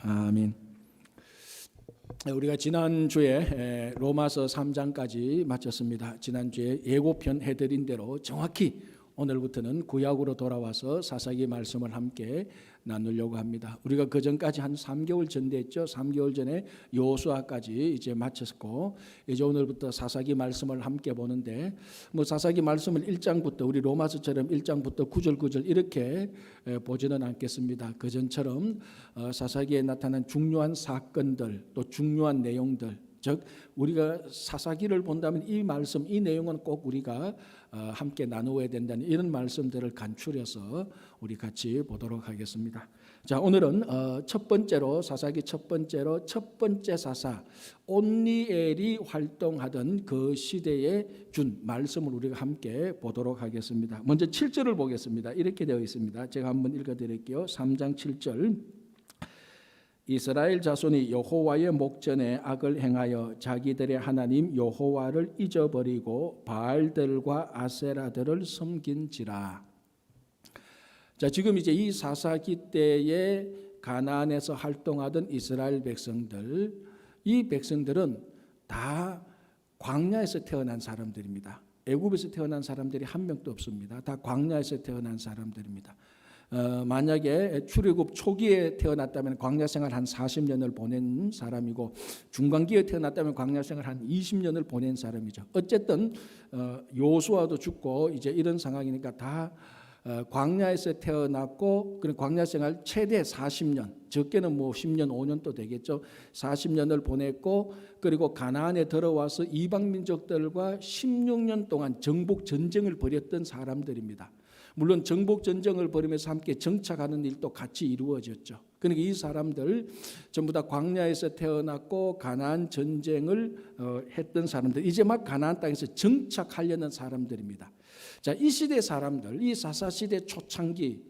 아멘. 우리가 지난주에 로마서 3장까지 마쳤습니다. 지난주에 예고편 해드린 대로 정확히 오늘부터는 구약으로 돌아와서 사사기 말씀을 함께 나누려고 합니다. 우리가 그 전까지 한 3개월 전됐죠. 3개월 전에 여호수아까지 이제 마쳤고, 이제 오늘부터 사사기 말씀을 함께 보는데, 사사기 말씀을 1장부터 우리 로마서처럼 1장부터 구절 이렇게 보지는 않겠습니다. 그 전처럼 사사기에 나타난 중요한 사건들, 또 중요한 내용들, 즉 우리가 사사기를 본다면 이 말씀, 이 내용은 꼭 우리가 함께 나누어야 된다는 이런 말씀들을 간추려서 우리 같이 보도록 하겠습니다. 자, 오늘은 첫 번째로 사사기 첫 번째 사사 온니엘이 활동하던 그 시대에 준 말씀을 우리가 함께 보도록 하겠습니다. 먼저 7절을 보겠습니다. 이렇게 되어 있습니다. 제가 한번 읽어드릴게요. 3장 7절. 이스라엘 자손이 여호와의 목전에 악을 행하여 자기들의 하나님 여호와를 잊어버리고 바알들과 아세라들을 섬긴지라. 자, 지금 이제 이 사사기 때에 가나안에서 활동하던 이스라엘 백성들, 이 백성들은 다 광야에서 태어난 사람들입니다. 애굽에서 태어난 사람들이 한 명도 없습니다. 다 광야에서 태어난 사람들입니다. 만약에 출애굽 초기에 태어났다면 광야 생활 한 40년을 보낸 사람이고, 중간기에 태어났다면 광야 생활 한 20년을 보낸 사람이죠. 어쨌든 요수아도 죽고 이제 이런 상황이니까 다 광야에서 태어났고, 그런 광야 생활 최대 40년, 적게는 10년, 5년도 되겠죠. 40년을 보냈고, 그리고 가나안에 들어와서 이방 민족들과 16년 동안 정복 전쟁을 벌였던 사람들입니다. 물론 정복 전쟁을 벌이면서 함께 정착하는 일도 같이 이루어졌죠. 그러니까 이 사람들 전부 다 광야에서 태어났고 가나안 전쟁을 했던 사람들, 이제 막 가나안 땅에서 정착하려는 사람들입니다. 자, 이 시대 사람들, 이 사사시대 초창기에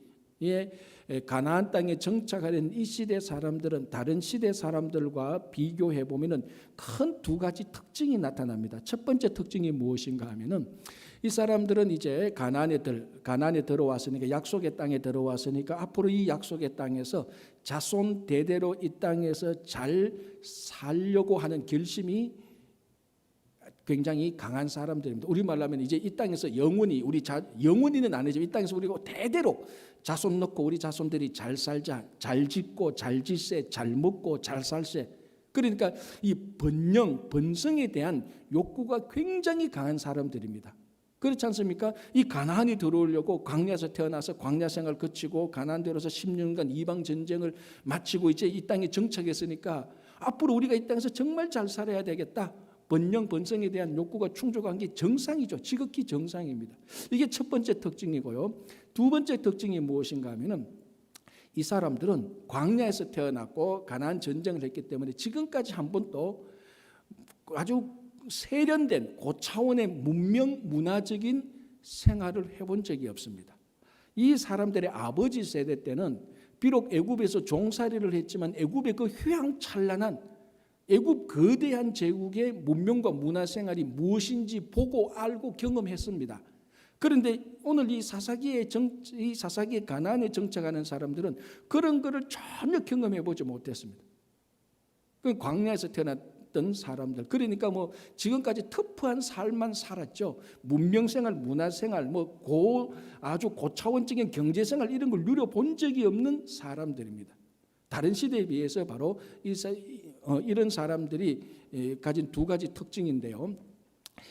가나안 땅에 정착하려는 이 시대 사람들은 다른 시대 사람들과 비교해 보면은 큰 두 가지 특징이 나타납니다. 첫 번째 특징이 무엇인가 하면은, 이 사람들은 이제 가나안에 들어왔으니까, 약속의 땅에 들어왔으니까 앞으로 이 약속의 땅에서 자손 대대로 이 땅에서 잘 살려고 하는 결심이 굉장히 강한 사람들입니다. 우리말로 하면 이제 이 땅에서 영원히 영원히는 아니지만 이 땅에서 우리가 대대로 자손 넣고 우리 자손들이 잘 살자, 잘 짓고 잘 짓세, 잘 먹고 잘 살세. 그러니까 이 번성에 대한 욕구가 굉장히 강한 사람들입니다. 그렇지 않습니까? 이 가나안이 들어오려고 광야에서 태어나서 광야 생활 거치고 가나안 들어서 10년간 이방 전쟁을 마치고 이제 이 땅에 정착했으니까 앞으로 우리가 이 땅에서 정말 잘 살아야 되겠다. 번성에 대한 욕구가 충족한 게 정상이죠. 지극히 정상입니다. 이게 첫 번째 특징이고요. 두 번째 특징이 무엇인가 하면은, 이 사람들은 광야에서 태어났고 가나안 전쟁을 했기 때문에 지금까지 한 번도 아주 세련된 고차원의 문명 문화적인 생활을 해본 적이 없습니다. 이 사람들의 아버지 세대 때는 비록 애굽에서 종살이를 했지만 애굽의 그 휘황찬란한 애굽 거대한 제국의 문명과 문화생활이 무엇인지 보고 알고 경험했습니다. 그런데 오늘 이 사사기에 가나안에 정착하는 사람들은 그런 것을 전혀 경험해 보지 못했습니다. 그 광야에서 태어났던 사람들, 그러니까 지금까지 터프한 삶만 살았죠. 문명생활, 문화생활, 아주 고차원적인 경제생활 이런 걸 누려본 적이 없는 사람들입니다. 다른 시대에 비해서 바로 이런 사람들이 가진 두 가지 특징인데요.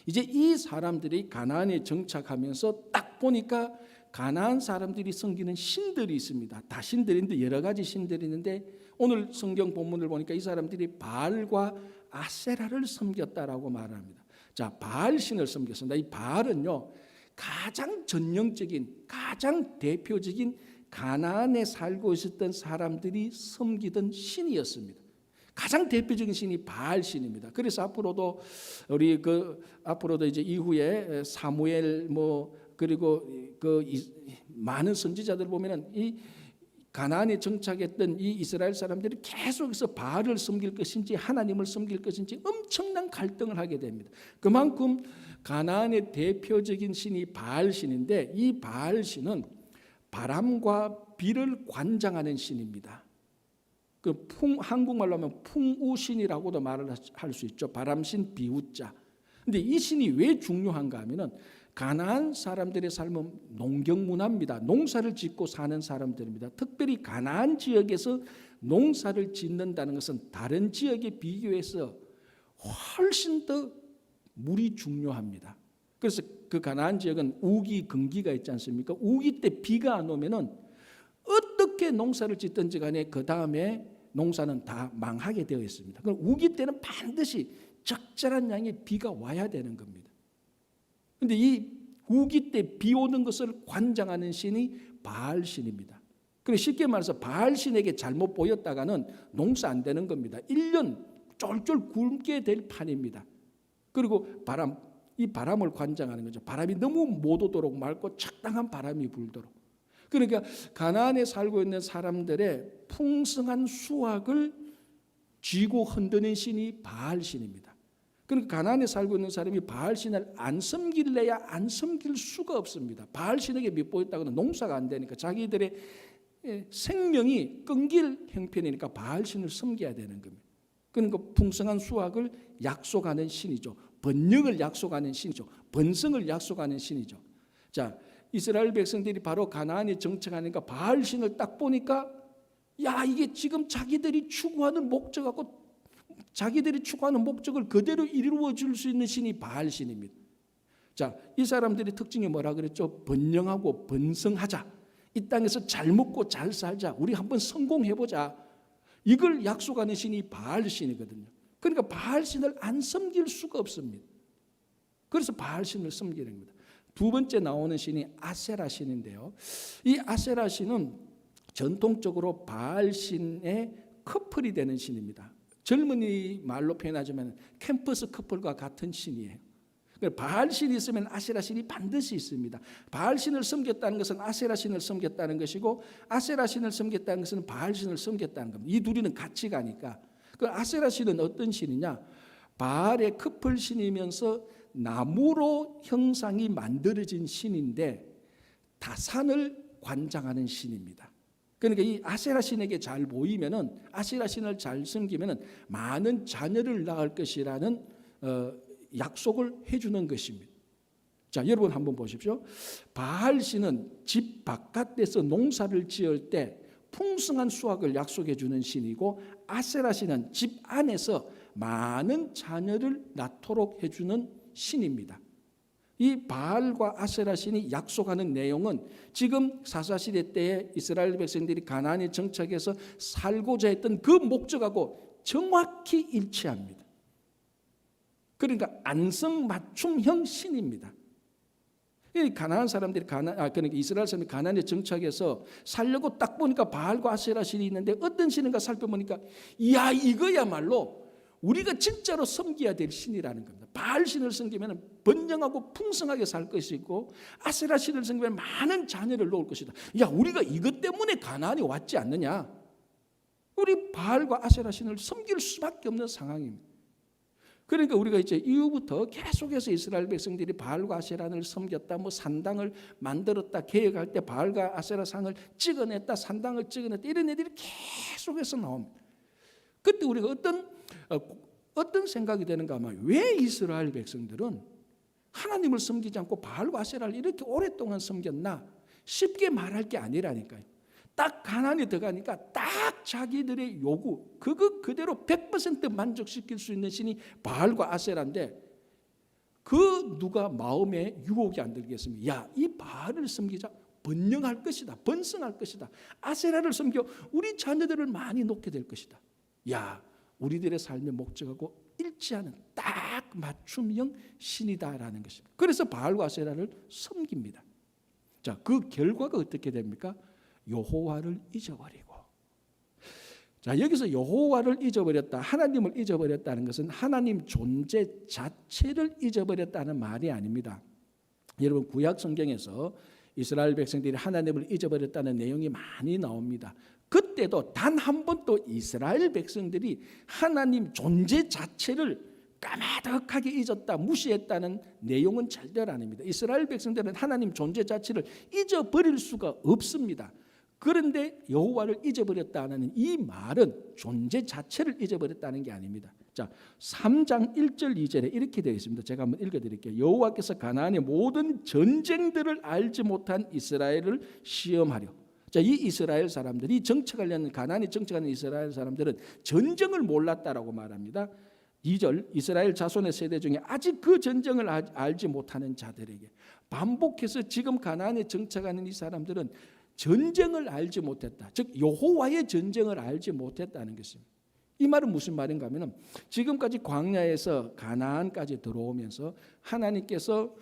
이제 이 사람들이 가나안에 정착하면서 딱 보니까 가나안 사람들이 섬기는 신들이 있습니다. 다 신들인데 여러 가지 신들이 있는데, 오늘 성경 본문을 보니까 이 사람들이 바알과 아세라를 섬겼다라고 말합니다. 자, 바알 신을 섬겼습니다. 이 바알은요, 가장 전형적인, 가장 대표적인 가나안에 살고 있었던 사람들이 섬기던 신이었습니다. 가장 대표적인 신이 바알 신입니다. 그래서 앞으로도 이제 이후에 사무엘 그리고 많은 선지자들 보면은 이 가나안에 정착했던 이 이스라엘 사람들이 계속해서 바알을 섬길 것인지 하나님을 섬길 것인지 엄청난 갈등을 하게 됩니다. 그만큼 가나안의 대표적인 신이 바알 신인데, 이 바알 신은 바람과 비를 관장하는 신입니다. 한국말로 하면 풍우신이라고도 말을 할 수 있죠. 바람신 비우자. 근데 이 신이 왜 중요한가 하면은 가나안 사람들의 삶은 농경 문화입니다. 농사를 짓고 사는 사람들입니다. 특별히 가나안 지역에서 농사를 짓는다는 것은 다른 지역에 비교해서 훨씬 더 물이 중요합니다. 그래서 그 가나안 지역은 우기, 건기가 있지 않습니까? 우기 때 비가 안 오면은 어떻게 농사를 짓든지 간에 그 다음에 농사는 다 망하게 되어 있습니다. 그럼 우기 때는 반드시 적절한 양의 비가 와야 되는 겁니다. 그런데 이 우기 때 비 오는 것을 관장하는 신이 바알신입니다. 그래서 쉽게 말해서 바알신에게 잘못 보였다가는 농사 안 되는 겁니다. 1년 쫄쫄 굶게 될 판입니다. 그리고 이 바람을 관장하는 거죠. 바람이 너무 못 오도록 맑고 적당한 바람이 불도록. 그러니까 가나안에 살고 있는 사람들의 풍성한 수확을 쥐고 흔드는 신이 바알신입니다. 그러니까 가나안에 살고 있는 사람이 바알신을 안 섬길래야 안 섬길 수가 없습니다. 바알신에게 밉보였다고는 농사가 안 되니까 자기들의 생명이 끊길 형편이니까 바알신을 섬겨야 되는 겁니다. 그러니까 풍성한 수확을 약속하는 신이죠. 번영을 약속하는 신이죠. 번성을 약속하는 신이죠. 자, 이스라엘 백성들이 바로 가나안에 정착하니까 바알신을 딱 보니까 야, 이게 지금 자기들이 추구하는 목적하고 자기들이 추구하는 목적을 그대로 이루어 줄 수 있는 신이 바알신입니다. 자, 이 사람들의 특징이 뭐라 그랬죠? 번영하고 번성하자. 이 땅에서 잘 먹고 잘 살자. 우리 한번 성공해보자. 이걸 약속하는 신이 바알신이거든요. 그러니까 바알신을 안 섬길 수가 없습니다. 그래서 바알신을 섬기는 겁니다. 두 번째 나오는 신이 아세라 신인데요. 이 아세라 신은 전통적으로 바알신의 커플이 되는 신입니다. 젊은이 말로 표현하자면 캠퍼스 커플과 같은 신이에요. 바알신이 있으면 아세라신이 반드시 있습니다. 바알신을 섬겼다는 것은 아세라신을 섬겼다는 것이고 아세라신을 섬겼다는 것은 바알신을 섬겼다는 겁니다. 이 둘이는 같이 가니까. 그 아세라신은 어떤 신이냐? 바알의 커플신이면서 나무로 형상이 만들어진 신인데 다산을 관장하는 신입니다. 그러니까 이 아세라 신에게 잘 보이면은 아세라 신을 잘 섬기면은 많은 자녀를 낳을 것이라는 약속을 해주는 것입니다. 자, 여러분 한번 보십시오. 바알 신은 집 바깥에서 농사를 지을 때 풍성한 수확을 약속해 주는 신이고 아세라 신은 집 안에서 많은 자녀를 낳도록 해주는 신입니다. 이 바알과 아세라 신이 약속하는 내용은 지금 사사시대 때에 이스라엘 백성들이 가나안에 정착해서 살고자 했던 그 목적하고 정확히 일치합니다. 그러니까 안성맞춤형 신입니다. 가나안 사람들이 그러니까 이스라엘 사람들이 가나안에 정착해서 살려고 딱 보니까 바알과 아세라 신이 있는데 어떤 신인가 살펴보니까 이야, 이거야말로 우리가 진짜로 섬겨야 될 신이라는 겁니다. 바알 신을 섬기면 번영하고 풍성하게 살 것이고 아세라 신을 섬기면 많은 자녀를 놓을 것이다. 야, 우리가 이것 때문에 가나안에 왔지 않느냐? 우리 바알과 아세라 신을 섬길 수밖에 없는 상황입니다. 그러니까 우리가 이제 이후부터 계속해서 이스라엘 백성들이 바알과 아세라를 섬겼다, 뭐 산당을 만들었다, 계획할 때 바알과 아세라 상을 찍어냈다, 산당을 찍어냈다, 이런 애들이 계속해서 나옵니다. 그때 우리가 어떤 생각이 되는가 하면 왜 이스라엘 백성들은 하나님을 섬기지 않고 바알과 아세라를 이렇게 오랫동안 섬겼나? 쉽게 말할 게 아니라니까요. 딱 가나안에 들어가니까 딱 자기들의 요구 그거 그대로 100% 만족시킬 수 있는 신이 바알과 아세라인데 그 누가 마음에 유혹이 안 들겠습니까? 야, 이 바알을 섬기자. 번영할 것이다. 번성할 것이다. 아세라를 섬겨 우리 자녀들을 많이 놓게 될 것이다. 야, 우리들의 삶의 목적하고 일치하는 딱 맞춤형 신이다라는 것입니다. 그래서 바알과 아세라를 섬깁니다. 자, 그 결과가 어떻게 됩니까? 여호와를 잊어버리고. 자, 여기서 여호와를 잊어버렸다, 하나님을 잊어버렸다는 것은 하나님 존재 자체를 잊어버렸다는 말이 아닙니다. 여러분, 구약 성경에서 이스라엘 백성들이 하나님을 잊어버렸다는 내용이 많이 나옵니다. 그때도 단 한 번도 이스라엘 백성들이 하나님 존재 자체를 까마득하게 잊었다, 무시했다는 내용은 절대로 아닙니다. 이스라엘 백성들은 하나님 존재 자체를 잊어버릴 수가 없습니다. 그런데 여호와를 잊어버렸다는 이 말은 존재 자체를 잊어버렸다는 게 아닙니다. 자, 3장 1절 2절에 이렇게 되어 있습니다. 제가 한번 읽어드릴게요. 여호와께서 가나안의 모든 전쟁들을 알지 못한 이스라엘을 시험하려. 자, 이 이스라엘 사람들이 정착하려는 가나안에 정착하는 이스라엘 사람들은 전쟁을 몰랐다라고 말합니다. 2절 이스라엘 자손의 세대 중에 아직 그 전쟁을 알지 못하는 자들에게 반복해서 지금 가나안에 정착하는 이 사람들은 전쟁을 알지 못했다. 즉 여호와의 전쟁을 알지 못했다는 것입니다. 이 말은 무슨 말인가 하면 지금까지 광야에서 가나안까지 들어오면서 하나님께서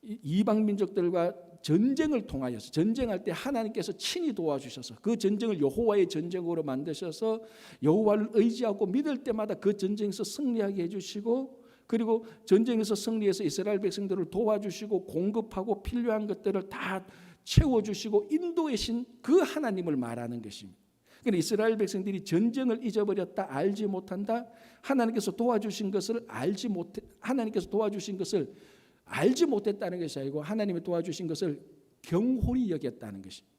이방 민족들과 전쟁을 통하여서 전쟁할 때 하나님께서 친히 도와주셔서 그 전쟁을 여호와의 전쟁으로 만드셔서 여호와를 의지하고 믿을 때마다 그 전쟁에서 승리하게 해주시고 그리고 전쟁에서 승리해서 이스라엘 백성들을 도와주시고 공급하고 필요한 것들을 다 채워주시고 인도의 신 그 하나님을 말하는 것입니다. 그러니까 이스라엘 백성들이 전쟁을 잊어버렸다, 알지 못한다. 하나님께서 도와주신 것을 알지 못했다는 것이 아니고 하나님이 도와주신 것을 경홀히 여겼다는 것입니다.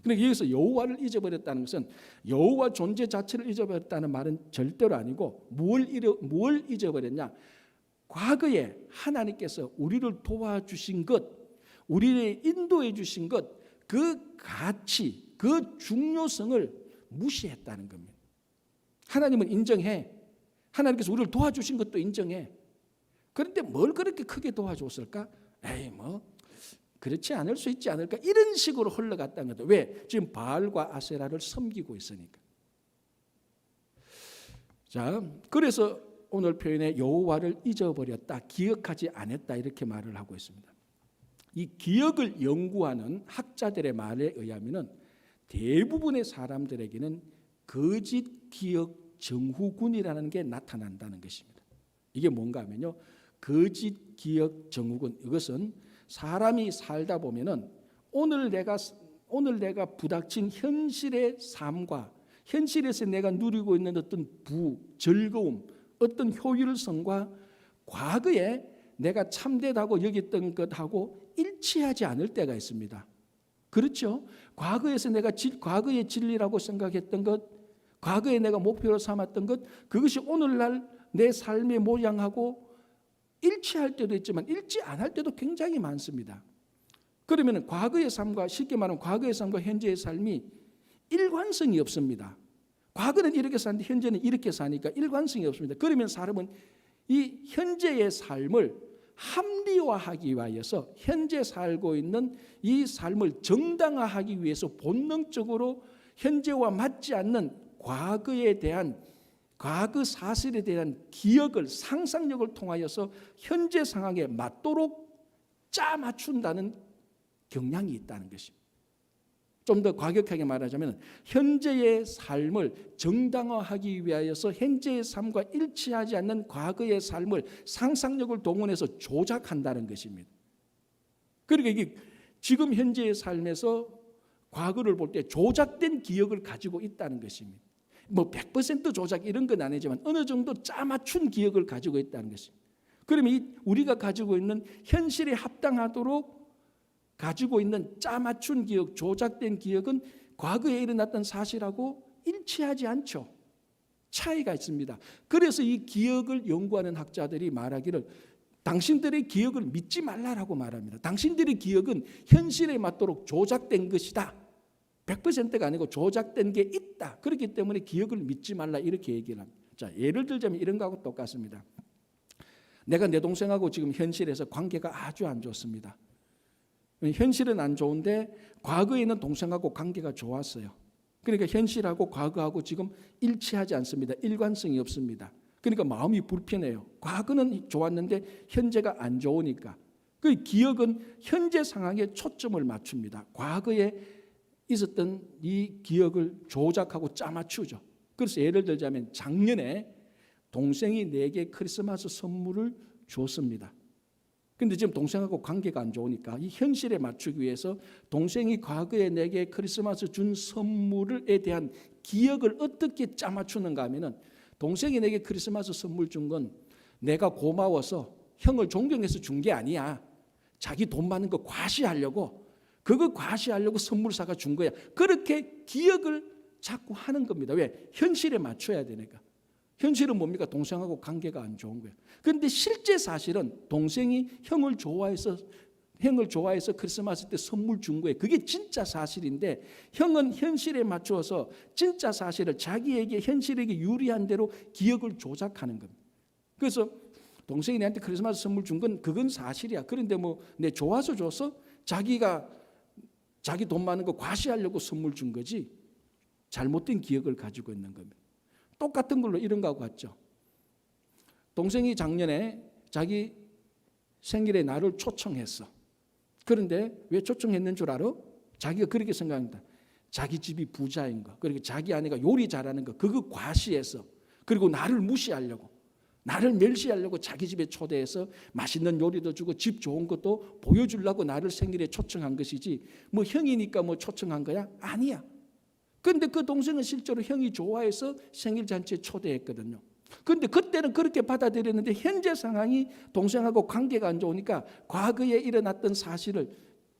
그러니까 여기서 여호와를 잊어버렸다는 것은 여호와 존재 자체를 잊어버렸다는 말은 절대로 아니고 뭘 잊어버렸냐? 과거에 하나님께서 우리를 도와주신 것, 우리를 인도해 주신 것, 그 가치, 그 중요성을 무시했다는 겁니다. 하나님은 인정해. 하나님께서 우리를 도와주신 것도 인정해. 그런데 뭘 그렇게 크게 도와줬을까? 에이 뭐 그렇지 않을 수 있지 않을까? 이런 식으로 흘러갔다는 거죠. 왜? 지금 바알과 아세라를 섬기고 있으니까. 자, 그래서 오늘 표현에 여호와를 잊어버렸다, 기억하지 않았다 이렇게 말을 하고 있습니다. 이 기억을 연구하는 학자들의 말에 의하면은 대부분의 사람들에게는 거짓 기억 증후군이라는 게 나타난다는 것입니다. 이게 뭔가 하면요, 거짓 기억 증후군, 이것은 사람이 살다 보면은 오늘 내가 부닥친 현실의 삶과 현실에서 내가 누리고 있는 어떤 즐거움, 어떤 효율성과 과거에 내가 참되다고 여겼던 것하고 일치하지 않을 때가 있습니다. 그렇죠? 과거에서 내가 과거의 진리라고 생각했던 것, 과거에 내가 목표로 삼았던 것, 그것이 오늘날 내 삶의 모양하고 일치할 때도 있지만 일치 안 할 때도 굉장히 많습니다. 그러면 과거의 삶과, 쉽게 말하면 과거의 삶과 현재의 삶이 일관성이 없습니다. 과거는 이렇게 사는데 현재는 이렇게 사니까 일관성이 없습니다. 그러면 사람은 이 현재의 삶을 합리화하기 위해서 현재 살고 있는 이 삶을 정당화하기 위해서 본능적으로 현재와 맞지 않는 과거에 대한 과거 사실에 대한 기억을, 상상력을 통하여서 현재 상황에 맞도록 짜 맞춘다는 경향이 있다는 것입니다. 좀 더 과격하게 말하자면 현재의 삶을 정당화하기 위하여서 현재의 삶과 일치하지 않는 과거의 삶을 상상력을 동원해서 조작한다는 것입니다. 그러니까 이게 지금 현재의 삶에서 과거를 볼 때 조작된 기억을 가지고 있다는 것입니다. 뭐 100% 조작 이런 건 아니지만 어느 정도 짜맞춘 기억을 가지고 있다는 것입니다. 그러면 우리가 가지고 있는 현실에 합당하도록 가지고 있는 짜맞춘 기억, 조작된 기억은 과거에 일어났던 사실하고 일치하지 않죠. 차이가 있습니다. 그래서 이 기억을 연구하는 학자들이 말하기를 당신들의 기억을 믿지 말라라고 말합니다. 당신들의 기억은 현실에 맞도록 조작된 것이다. 100%가 아니고 조작된 게 있다. 그렇기 때문에 기억을 믿지 말라 이렇게 얘기를 합니다. 자, 예를 들자면 이런 거하고 똑같습니다. 내가 내 동생하고 지금 현실에서 관계가 아주 안 좋습니다. 현실은 안 좋은데 과거에는 동생하고 관계가 좋았어요. 그러니까 현실하고 과거하고 지금 일치하지 않습니다. 일관성이 없습니다. 그러니까 마음이 불편해요. 과거는 좋았는데 현재가 안 좋으니까. 그 기억은 현재 상황에 초점을 맞춥니다. 과거에 있었던 이 기억을 조작하고 짜맞추죠. 그래서 예를 들자면 작년에 동생이 내게 크리스마스 선물을 줬습니다. 근데 지금 동생하고 관계가 안 좋으니까 이 현실에 맞추기 위해서 동생이 과거에 내게 크리스마스 준 선물에 대한 기억을 어떻게 짜맞추는가 하면은 동생이 내게 크리스마스 선물 준 건 내가 고마워서 형을 존경해서 준 게 아니야. 자기 돈 많은 거 과시하려고 그거 과시하려고 선물사가 준 거야. 그렇게 기억을 자꾸 하는 겁니다. 왜? 현실에 맞춰야 되니까. 현실은 뭡니까? 동생하고 관계가 안 좋은 거예요. 그런데 실제 사실은 동생이 형을 좋아해서 크리스마스 때 선물 준 거예요. 그게 진짜 사실인데 형은 현실에 맞추어서 진짜 사실을 자기에게 현실에게 유리한 대로 기억을 조작하는 겁니다. 그래서 동생이 내한테 크리스마스 선물 준 건 그건 사실이야. 그런데 뭐 내 좋아서 줬어? 자기가 자기 돈 많은 거 과시하려고 선물 준 거지 잘못된 기억을 가지고 있는 겁니다. 똑같은 걸로 이런 거하고 같죠. 동생이 작년에 자기 생일에 나를 초청했어. 그런데 왜 초청했는 줄 알아? 자기가 그렇게 생각합니다. 자기 집이 부자인 거, 그리고 자기 아내가 요리 잘하는 거, 그거 과시해서, 그리고 나를 무시하려고, 나를 멸시하려고 자기 집에 초대해서 맛있는 요리도 주고 집 좋은 것도 보여주려고 나를 생일에 초청한 것이지 뭐 형이니까 뭐 초청한 거야? 아니야. 그런데 그 동생은 실제로 형이 좋아해서 생일 잔치에 초대했거든요. 그런데 그때는 그렇게 받아들였는데 현재 상황이 동생하고 관계가 안 좋으니까 과거에 일어났던 사실을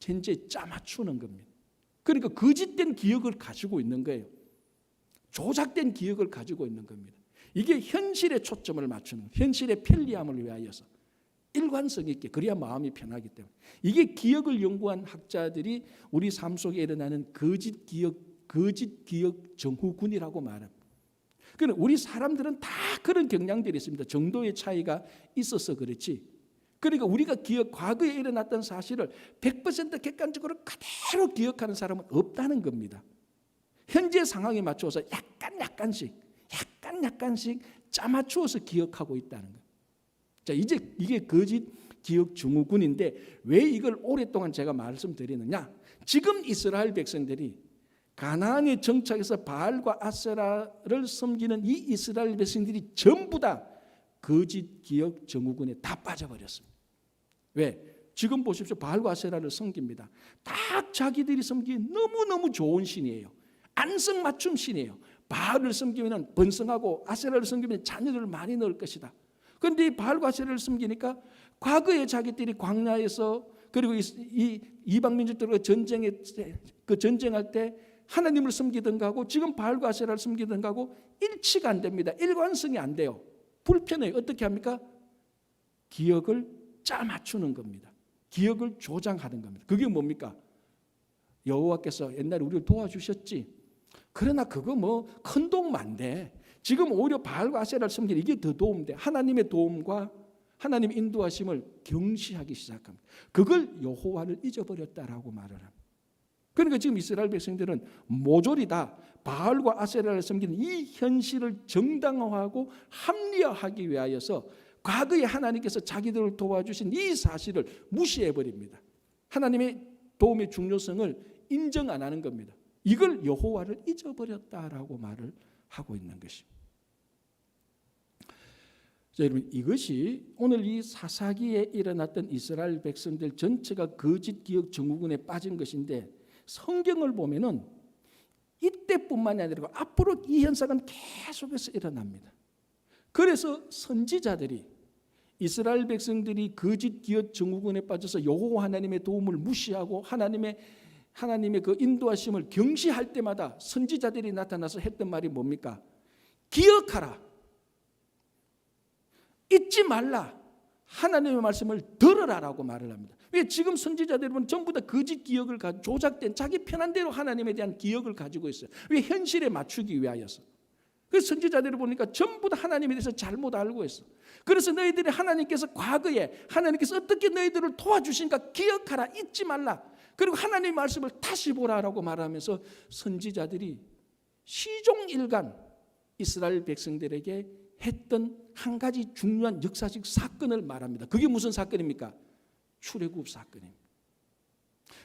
현재 짜맞추는 겁니다. 그러니까 거짓된 기억을 가지고 있는 거예요. 조작된 기억을 가지고 있는 겁니다. 이게 현실에 초점을 맞추는, 현실의 편리함을 위하여서 일관성 있게, 그래야 마음이 편하기 때문에. 이게 기억을 연구한 학자들이 우리 삶 속에 일어나는 거짓 기억 증후군이라고 말합니다. 그러니까 우리 사람들은 다 그런 경향들이 있습니다. 정도의 차이가 있어서 그렇지. 그러니까 우리가 과거에 일어났던 사실을 100% 객관적으로 그대로 기억하는 사람은 없다는 겁니다. 현재 상황에 맞춰서 약간씩 짜맞추어서 기억하고 있다는 거예요. 자, 이제 이게 거짓 기억 증후군인데 왜 이걸 오랫동안 제가 말씀드리느냐? 지금 이스라엘 백성들이 가나안에 정착해서 바알과 아세라를 섬기는 이 이스라엘 백성들이 전부 다 거짓 기억 증후군에 다 빠져버렸습니다. 왜? 지금 보십시오. 바알과 아세라를 섬깁니다. 딱 자기들이 섬기기 너무너무 좋은 신이에요. 안성맞춤 신이에요. 바알을 섬기면 번성하고 아세라를 섬기면 자녀들을 많이 낳을 것이다. 그런데 이 바알과 아세라를 섬기니까 과거에 자기들이 광야에서 그리고 이 이방 민족들과 전쟁할 때 하나님을 섬기든가 하고 지금 바알과 아세라를 섬기든가 하고 일치가 안 됩니다. 일관성이 안 돼요. 불편해요. 어떻게 합니까? 기억을 짜맞추는 겁니다. 기억을 조장하는 겁니다. 그게 뭡니까? 여호와께서 옛날에 우리를 도와주셨지. 그러나 그거 뭐 큰 도움 안 돼. 지금 오히려 바알과 아세라를 섬기는 이게 더 도움돼. 하나님의 도움과 하나님의 인도하심을 경시하기 시작합니다. 그걸 여호와를 잊어버렸다라고 말을 합니다. 그러니까 지금 이스라엘 백성들은 모조리 다 바알과 아세라를 섬기는 이 현실을 정당화하고 합리화하기 위하여서 과거에 하나님께서 자기들을 도와주신 이 사실을 무시해버립니다. 하나님의 도움의 중요성을 인정 안 하는 겁니다. 이걸 여호와를 잊어버렸다라고 말을 하고 있는 것입니다. 자, 여러분, 이것이 오늘 이 사사기에 일어났던 이스라엘 백성들 전체가 거짓 기억 증후군에 빠진 것인데 성경을 보면은 이때뿐만이 아니라 앞으로 이 현상은 계속해서 일어납니다. 그래서 선지자들이 이스라엘 백성들이 거짓 기억 증후군에 빠져서 여호와 하나님의 도움을 무시하고 하나님의 그 인도하심을 경시할 때마다 선지자들이 나타나서 했던 말이 뭡니까? 기억하라. 잊지 말라. 하나님의 말씀을 들으라라고 말을 합니다. 왜? 지금 선지자들 여러분 전부 다 거짓 기억을 조작된 자기 편한 대로 하나님에 대한 기억을 가지고 있어요. 왜? 현실에 맞추기 위하여서. 그래서 선지자들을 보니까 전부 다 하나님에 대해서 잘못 알고 있어. 그래서 너희들이 하나님께서 과거에 하나님께서 어떻게 너희들을 도와주신가 기억하라. 잊지 말라. 그리고 하나님의 말씀을 다시 보라라고 말하면서 선지자들이 시종일관 이스라엘 백성들에게 했던 한 가지 중요한 역사적 사건을 말합니다. 그게 무슨 사건입니까? 출애굽 사건입니다.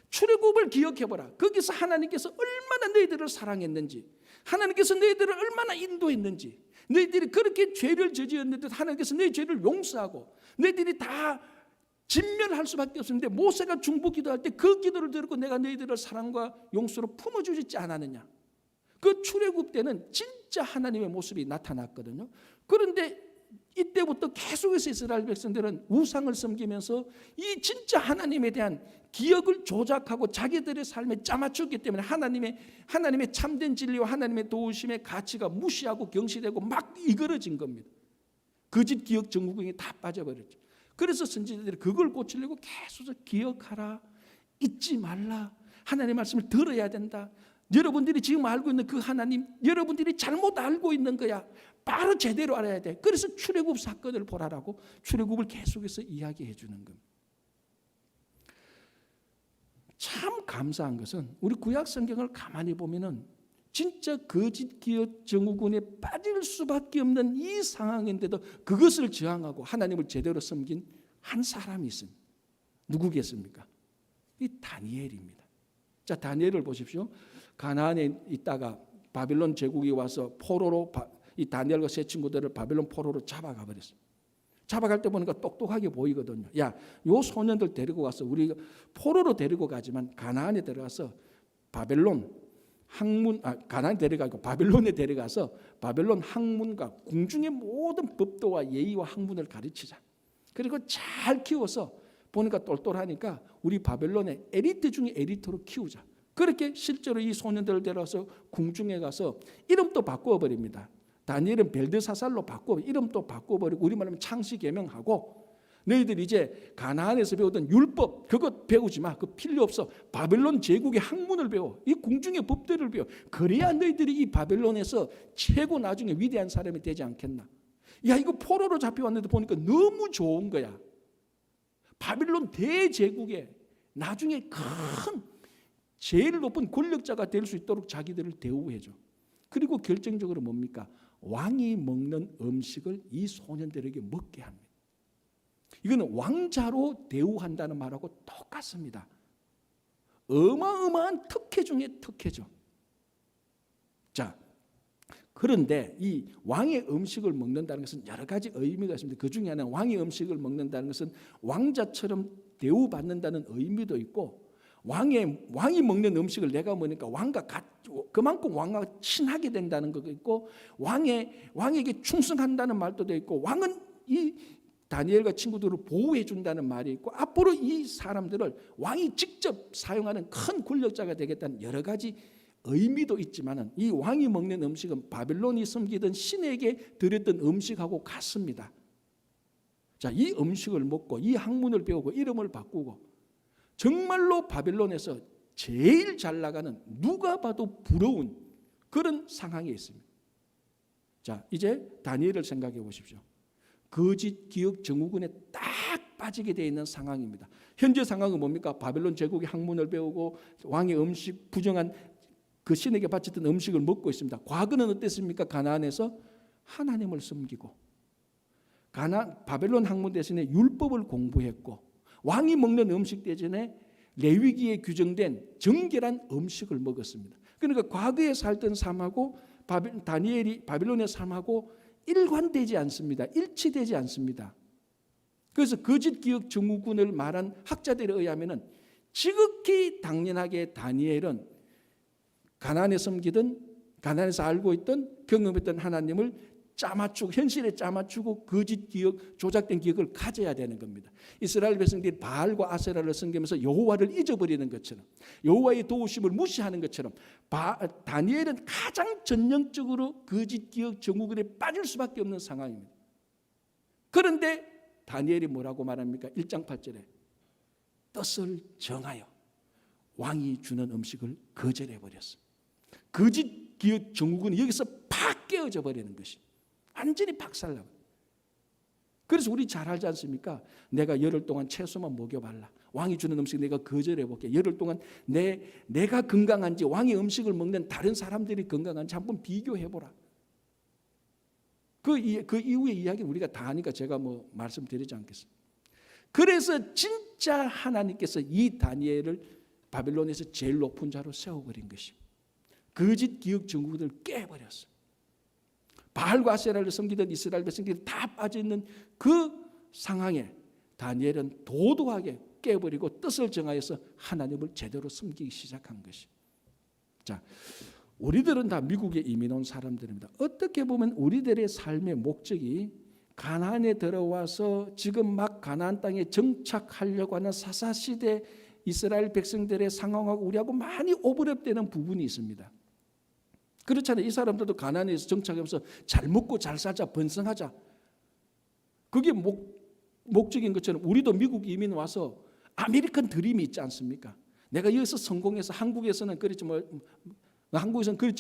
출애굽을 기억해보라. 거기서 하나님께서 얼마나 너희들을 사랑했는지, 하나님께서 너희들을 얼마나 인도했는지, 너희들이 그렇게 죄를 저지었는데 하나님께서 너희 죄를 용서하고 너희들이 다 진멸할 수밖에 없었는데 모세가 중보 기도할 때 그 기도를 들었고 내가 너희들을 사랑과 용서로 품어주지 않았느냐. 그 출애굽 때는 진짜 하나님의 모습이 나타났거든요. 그런데 이때부터 계속해서 이스라엘 백성들은 우상을 섬기면서 이 진짜 하나님에 대한 기억을 조작하고 자기들의 삶에 짜맞추기 때문에 하나님의 참된 진리와 하나님의 도우심의 가치가 무시하고 경시되고 막 이그러진 겁니다. 거짓 기억 증후군이 다 빠져버렸죠. 그래서 선지자들이 그걸 고치려고 계속 기억하라, 잊지 말라, 하나님의 말씀을 들어야 된다. 여러분들이 지금 알고 있는 그 하나님, 여러분들이 잘못 알고 있는 거야. 바로 제대로 알아야 돼. 그래서 출애굽 사건을 보라라고 출애굽을 계속해서 이야기해 주는 겁니다. 참 감사한 것은 우리 구약 성경을 가만히 보면은 진짜 거짓 기억 증후군에 빠질 수밖에 없는 이 상황인데도 그것을 저항하고 하나님을 제대로 섬긴 한 사람이 있습니다. 누구겠습니까? 이 다니엘입니다. 자, 다니엘을 보십시오. 가나안에 있다가 바빌론 제국이 와서 포로로 이 다니엘과 세 친구들을 바빌론 포로로 잡아가 버렸어요. 잡아갈 때 보니까 똑똑하게 보이거든요. 야, 요 소년들 데리고 가서 우리가 포로로 데리고 가지만 가나안에 데려가서 바벨론 학문, 가나안에 데려가고 바벨론에 데려가서 바벨론 학문과 궁중의 모든 법도와 예의와 학문을 가르치자. 그리고 잘 키워서 보니까 똘똘하니까 우리 바벨론의 엘리트 중에 엘리트로 키우자. 그렇게 실제로 이 소년들을 데려와서 궁중에 가서 이름도 바꿔버립니다. 다니엘은 벨드사살로 바꿔 이름도 바꿔버리고 우리말로 하면 창시개명하고 너희들 이제 가나안에서 배우던 율법 그것 배우지 마. 그거 필요 없어. 바벨론 제국의 학문을 배워. 이 궁중의 법들을 배워. 그래야 너희들이 이 바벨론에서 최고 나중에 위대한 사람이 되지 않겠나. 야, 이거 포로로 잡혀왔는데 보니까 너무 좋은 거야. 바빌론 대제국에 나중에 큰 제일 높은 권력자가 될 수 있도록 자기들을 대우해줘. 그리고 결정적으로 뭡니까? 왕이 먹는 음식을 이 소년들에게 먹게 합니다. 이거는 왕자로 대우한다는 말하고 똑같습니다. 어마어마한 특혜 중에 특혜죠. 자, 그런데 이 왕의 음식을 먹는다는 것은 여러 가지 의미가 있습니다. 그 중에 하나는 왕의 음식을 먹는다는 것은 왕자처럼 대우받는다는 의미도 있고 왕이 먹는 음식을 내가 먹으니까 그만큼 왕과 친하게 된다는 것도 있고 왕에게 충성한다는 말도 돼 있고 왕은 이 다니엘과 친구들을 보호해 준다는 말이 있고 앞으로 이 사람들을 왕이 직접 사용하는 큰 권력자가 되겠다는 여러 가지 의미도 있지만은 이 왕이 먹는 음식은 바빌론이 섬기던 신에게 드렸던 음식하고 같습니다. 자, 이 음식을 먹고 이 학문을 배우고 이름을 바꾸고 정말로 바빌론에서 제일 잘 나가는 누가 봐도 부러운 그런 상황에 있습니다. 자, 이제 다니엘을 생각해 보십시오. 거짓 기억 증후군에 딱 빠지게 되어 있는 상황입니다. 현재 상황은 뭡니까? 바빌론 제국의 학문을 배우고 왕의 음식 부정한 그 신에게 바쳤던 음식을 먹고 있습니다. 과거는 어땠습니까? 가나안에서 하나님을 섬기고 바벨론 학문 대신에 율법을 공부했고 왕이 먹는 음식 대신에 레위기에 규정된 정결한 음식을 먹었습니다. 그러니까 과거에 살던 삶하고 다니엘이 바빌론의 삶하고 일관되지 않습니다. 일치되지 않습니다. 그래서 거짓 기억 증후군을 말한 학자들에 의하면 지극히 당연하게 다니엘은 가나안에서 알고 있던 경험했던 하나님을 현실에 짜맞추고 거짓 기억, 조작된 기억을 가져야 되는 겁니다. 이스라엘 백성들이 바알과 아세라를 섬기면서 여호와를 잊어버리는 것처럼 여호와의 도우심을 무시하는 것처럼 다니엘은 가장 전형적으로 거짓 기억 증후군에 빠질 수밖에 없는 상황입니다. 그런데 다니엘이 뭐라고 말합니까? 1장 8절에 뜻을 정하여 왕이 주는 음식을 거절해버렸습니다. 거짓 기억 증후군이 여기서 팍 깨어져 버리는 것이 완전히 박살나고. 그래서 우리 잘 알지 않습니까? 내가 열흘 동안 채소만 먹여발라. 왕이 주는 음식 내가 거절해볼게. 열흘 동안 내가 건강한지 왕의 음식을 먹는 다른 사람들이 건강한지 한번 비교해보라. 그 이후의 이야기는 우리가 다 아니까 제가 말씀드리지 않겠습니다. 그래서 진짜 하나님께서 이 다니엘을 바빌론에서 제일 높은 자로 세워버린 것입니다. 거짓 기억 증후군을 깨버렸어요. 바알과 아세라를 섬기던 이스라엘 백성들이 다 빠져있는 그 상황에 다니엘은 도도하게 깨버리고 뜻을 정하여서 하나님을 제대로 섬기기 시작한 것이. 자, 우리들은 다 미국에 이민 온 사람들입니다. 어떻게 보면 우리들의 삶의 목적이 가나안에 들어와서 지금 막 가나안 땅에 정착하려고 하는 사사시대 이스라엘 백성들의 상황하고 우리하고 많이 오버랩되는 부분이 있습니다. 그렇잖아요. 이 사람들도 가나안에서 정착하면서 잘 먹고 잘 살자, 번성하자. 그게 목적인 것처럼 우리도 미국 이민 와서 아메리칸 드림이 있지 않습니까? 내가 여기서 성공해서 한국에서는 그렇지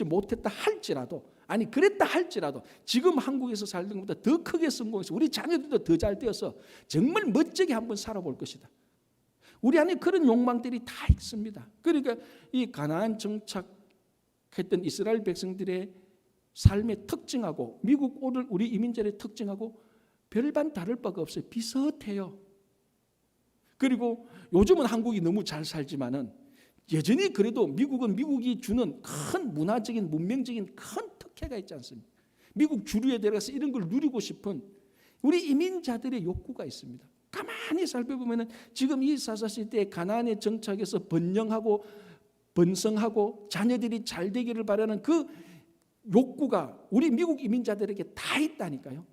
못했다 할지라도, 아니 그랬다 할지라도 지금 한국에서 살던 것보다 더 크게 성공해서 우리 자녀들도 더 잘 되어서 정말 멋지게 한번 살아볼 것이다. 우리 안에 그런 욕망들이 다 있습니다. 그러니까 이 가나안 정착했던 이스라엘 백성들의 삶의 특징하고 미국 오늘 우리 이민자의 특징하고 별반 다를 바가 없어요. 비슷해요. 그리고 요즘은 한국이 너무 잘 살지만은 여전히 그래도 미국은 미국이 주는 큰 문화적인 문명적인 큰 특혜가 있지 않습니까? 미국 주류에 들어가서 이런 걸 누리고 싶은 우리 이민자들의 욕구가 있습니다. 가만히 살펴보면 지금 이 사사시대에 가나안에 정착해서 번영하고 번성하고 자녀들이 잘 되기를 바라는 그 욕구가 우리 미국 이민자들에게 다 있다니까요.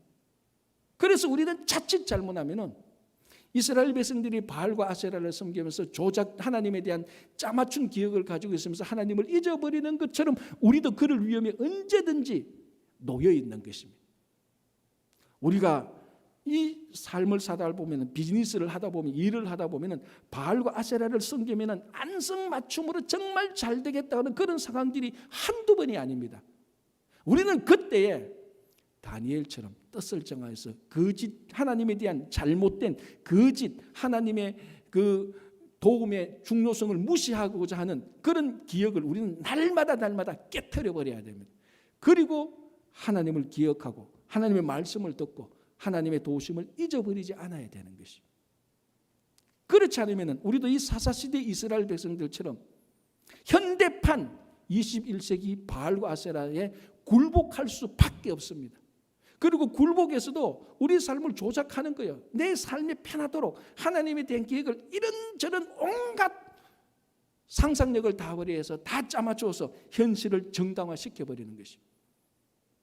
그래서 우리는 자칫 잘못하면은 이스라엘 백성들이 바알과 아세라를 섬기면서 하나님에 대한 짜맞춘 기억을 가지고 있으면서 하나님을 잊어버리는 것처럼 우리도 그럴 위험에 언제든지 놓여 있는 것입니다. 우리가 이 삶을 살다 보면 비즈니스를 하다 보면 일을 하다 보면 바알과 아세라를 섬기면 안성맞춤으로 정말 잘 되겠다는 그런 상황들이 한두 번이 아닙니다. 우리는 그때에 다니엘처럼 뜻을 정하여서 거짓 하나님에 대한 잘못된 거짓 하나님의 그 도움의 중요성을 무시하고자 하는 그런 기억을 우리는 날마다 깨트려 버려야 됩니다. 그리고 하나님을 기억하고 하나님의 말씀을 듣고 하나님의 도우심을 잊어버리지 않아야 되는 것입니다. 그렇지 않으면 우리도 이 사사시대 이스라엘 백성들처럼 현대판 21세기 바알과 아세라에 굴복할 수밖에 없습니다. 그리고 굴복에서도 우리 삶을 조작하는 거예요. 내 삶이 편하도록 하나님에 대한 계획을 이런저런 온갖 상상력을 다 발휘해서 다 짜맞춰서 현실을 정당화시켜버리는 것입니다.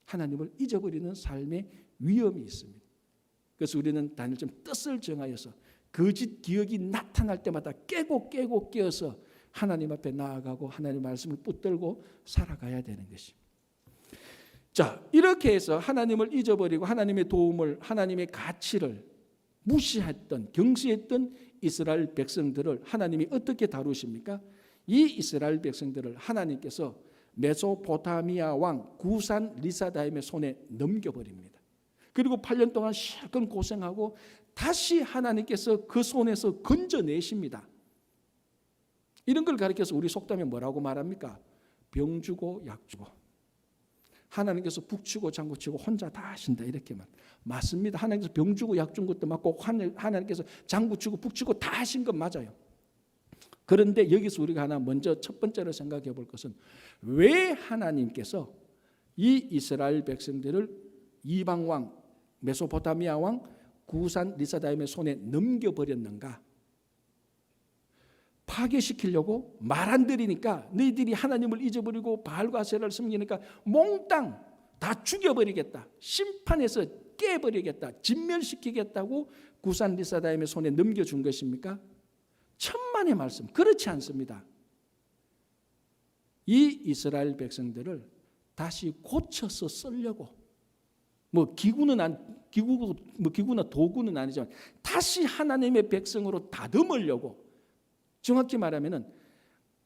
하나님을 잊어버리는 삶의 위험이 있습니다. 그래서 우리는 다니엘처럼 뜻을 정하여서 거짓 기억이 나타날 때마다 깨고 깨어서 하나님 앞에 나아가고 하나님의 말씀을 붙들고 살아가야 되는 것입니다. 자, 이렇게 해서 하나님을 잊어버리고 하나님의 도움을, 하나님의 가치를 무시했던, 경시했던 이스라엘 백성들을 하나님이 어떻게 다루십니까? 이 이스라엘 백성들을 하나님께서 메소포타미아 왕 구산 리사다임의 손에 넘겨버립니다. 그리고 8년 동안 실컷 고생하고 다시 하나님께서 그 손에서 건져내십니다. 이런 걸 가리켜서 우리 속담에 뭐라고 말합니까? 병 주고 약 주고. 하나님께서 북치고 장구치고 혼자 다 하신다 이렇게 말. 맞습니다. 하나님께서 병 주고 약 준 것도 맞고 하나님께서 장구치고 북치고 다 하신 건 맞아요. 그런데 여기서 우리가 하나 먼저 첫 번째로 생각해 볼 것은 왜 하나님께서 이 이스라엘 백성들을 이방 왕 메소포타미아 왕 구산 리사다임의 손에 넘겨버렸는가? 파괴시키려고 말 안 들으니까 너희들이 하나님을 잊어버리고 바알과 아세라를 섬기니까 몽땅 다 죽여버리겠다. 심판해서 깨버리겠다. 진멸시키겠다고 구산 리사다임의 손에 넘겨준 것입니까? 천만의 말씀. 그렇지 않습니다. 이 이스라엘 백성들을 다시 고쳐서 쓰려고 기구나 도구는 아니지만 다시 하나님의 백성으로 다듬으려고 정확히 말하면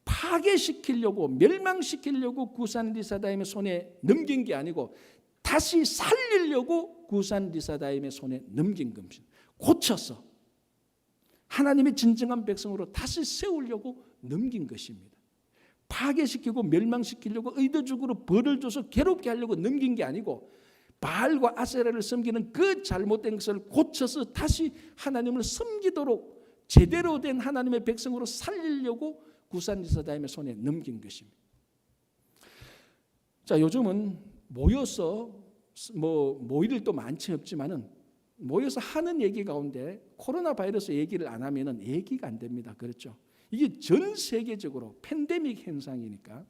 파괴시키려고 멸망시키려고 구산 리사다임의 손에 넘긴 게 아니고 다시 살리려고 구산 리사다임의 손에 넘긴 겁니다. 고쳐서 하나님의 진정한 백성으로 다시 세우려고 넘긴 것입니다. 파괴시키고 멸망시키려고 의도적으로 벌을 줘서 괴롭게 하려고 넘긴 게 아니고 바알과 아세라를 섬기는 그 잘못된 것을 고쳐서 다시 하나님을 섬기도록 제대로 된 하나님의 백성으로 살리려고 구산 리사다임의 손에 넘긴 것입니다. 자, 요즘은 모여서 모일 일도 많지 없지만은 모여서 하는 얘기 가운데 코로나 바이러스 얘기를 안 하면은 얘기가 안 됩니다. 그렇죠? 이게 전 세계적으로 팬데믹 현상이니까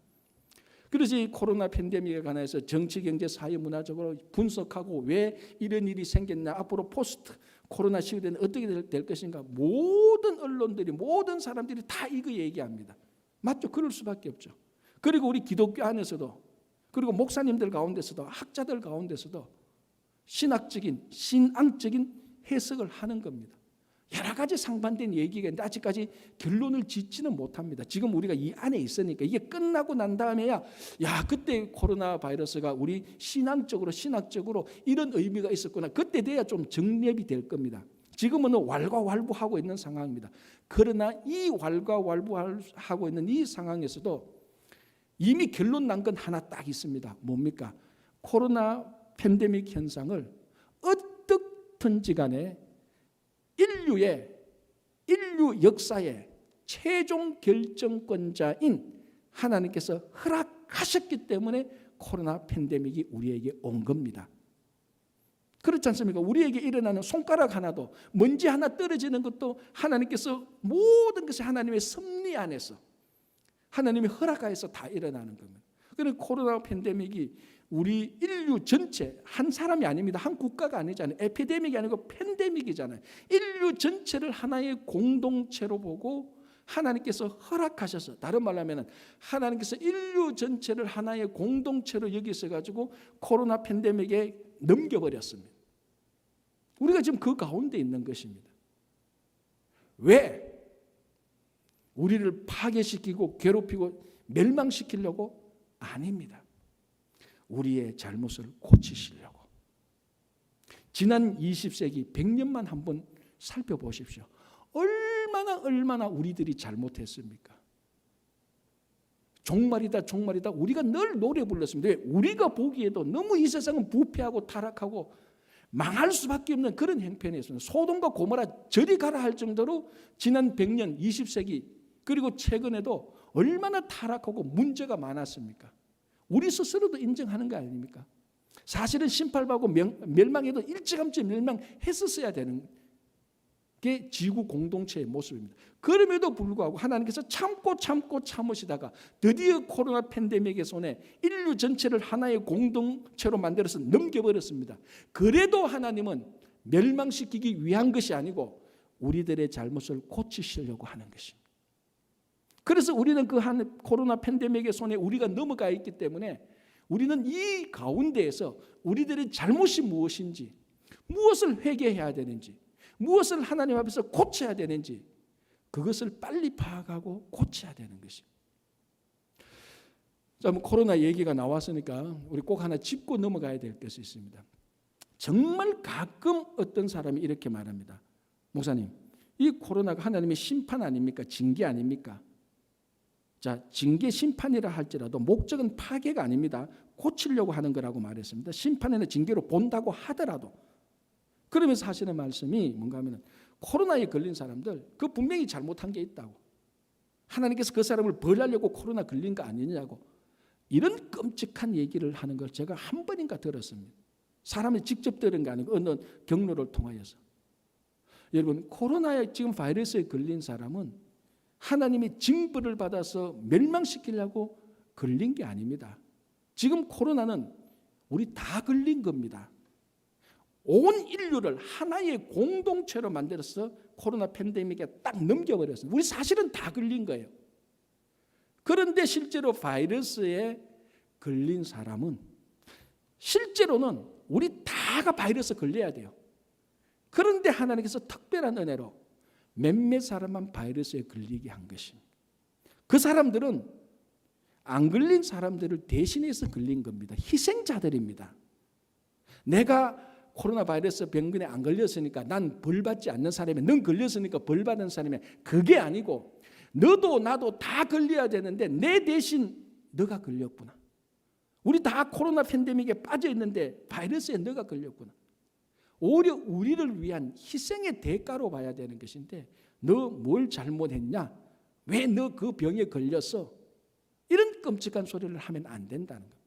그래서 이 코로나 팬데믹에 관해서 정치, 경제, 사회, 문화적으로 분석하고 왜 이런 일이 생겼나, 앞으로 포스트 코로나 시대는 어떻게 될 것인가, 모든 언론들이, 모든 사람들이 다 이거 얘기합니다. 맞죠? 그럴 수밖에 없죠. 그리고 우리 기독교 안에서도, 그리고 목사님들 가운데서도, 학자들 가운데서도 신앙적인 해석을 하는 겁니다. 여러 가지 상반된 얘기가 있는데 아직까지 결론을 짓지는 못합니다. 지금 우리가 이 안에 있으니까 이게 끝나고 난 다음에야 그때 코로나 바이러스가 우리 신학적으로 이런 의미가 있었구나, 그때 돼야 좀 정립이 될 겁니다. 지금은 왈가왈부하고 있는 상황입니다. 그러나 이 왈가왈부하고 있는 이 상황에서도 이미 결론 난 건 하나 딱 있습니다. 뭡니까? 코로나 팬데믹 현상을 어떻든지 간에 인류 역사의 최종 결정권자인 하나님께서 허락하셨기 때문에 코로나 팬데믹이 우리에게 온 겁니다. 그렇지 않습니까? 우리에게 일어나는 손가락 하나도, 먼지 하나 떨어지는 것도 하나님께서, 모든 것이 하나님의 섭리 안에서, 하나님의 허락하에서 다 일어나는 겁니다. 그래서 코로나 팬데믹이 우리 인류 전체, 한 사람이 아닙니다. 한 국가가 아니잖아요. 에피데믹이 아니고 팬데믹이잖아요. 인류 전체를 하나의 공동체로 보고 하나님께서 허락하셔서, 다른 말로 하면 하나님께서 인류 전체를 하나의 공동체로 여기셔가지고 코로나 팬데믹에 넘겨버렸습니다. 우리가 지금 그 가운데 있는 것입니다. 왜? 우리를 파괴시키고 괴롭히고 멸망시키려고? 아닙니다. 우리의 잘못을 고치시려고. 지난 20세기 100년만 한번 살펴보십시오. 얼마나 우리들이 잘못했습니까? 종말이다 우리가 늘 노래 불렀습니다. 왜? 우리가 보기에도 너무 이 세상은 부패하고 타락하고 망할 수밖에 없는 그런 형편이었습니다. 소돔과 고모라 저리 가라 할 정도로 지난 100년 20세기 그리고 최근에도 얼마나 타락하고 문제가 많았습니까? 우리 스스로도 인정하는 거 아닙니까? 사실은 심판받고 멸망해도 일찌감치 멸망했었어야 되는 게 지구 공동체의 모습입니다. 그럼에도 불구하고 하나님께서 참으시다가 드디어 코로나 팬데믹의 손에 인류 전체를 하나의 공동체로 만들어서 넘겨버렸습니다. 그래도 하나님은 멸망시키기 위한 것이 아니고 우리들의 잘못을 고치시려고 하는 것입니다. 그래서 우리는 그 코로나 팬데믹의 손에 우리가 넘어가 있기 때문에 우리는 이 가운데에서 우리들의 잘못이 무엇인지, 무엇을 회개해야 되는지, 무엇을 하나님 앞에서 고쳐야 되는지, 그것을 빨리 파악하고 고쳐야 되는 것입니다. 자, 코로나 얘기가 나왔으니까 우리 꼭 하나 짚고 넘어가야 될 것이 있습니다. 정말 가끔 어떤 사람이 이렇게 말합니다. 목사님, 이 코로나가 하나님의 심판 아닙니까? 징계 아닙니까? 자, 징계 심판이라 할지라도 목적은 파괴가 아닙니다. 고치려고 하는 거라고 말했습니다. 심판에는 징계로 본다고 하더라도. 그러면서 하시는 말씀이 뭔가 하면 코로나에 걸린 사람들 그 분명히 잘못한 게 있다고. 하나님께서 그 사람을 벌하려고 코로나 걸린 거 아니냐고. 이런 끔찍한 얘기를 하는 걸 제가 한 번인가 들었습니다. 사람이 직접 들은 게 아니고 어느 경로를 통하여서. 여러분, 코로나에 지금 바이러스에 걸린 사람은 하나님이 징벌을 받아서 멸망시키려고 걸린 게 아닙니다. 지금 코로나는 우리 다 걸린 겁니다. 온 인류를 하나의 공동체로 만들어서 코로나 팬데믹에 딱 넘겨버렸어요. 우리 사실은 다 걸린 거예요. 그런데 실제로 바이러스에 걸린 사람은 실제로는 우리 다가 바이러스 걸려야 돼요. 그런데 하나님께서 특별한 은혜로 몇몇 사람만 바이러스에 걸리게 한 것입니다. 그 사람들은 안 걸린 사람들을 대신해서 걸린 겁니다. 희생자들입니다. 내가 코로나 바이러스 병균에 안 걸렸으니까 난 벌받지 않는 사람이야. 넌 걸렸으니까 벌받은 사람이야. 그게 아니고 너도 나도 다 걸려야 되는데 내 대신 너가 걸렸구나. 우리 다 코로나 팬데믹에 빠져 있는데 바이러스에 너가 걸렸구나. 오히려 우리를 위한 희생의 대가로 봐야 되는 것인데 너 뭘 잘못했냐? 왜 너 그 병에 걸렸어? 이런 끔찍한 소리를 하면 안 된다는 거예요.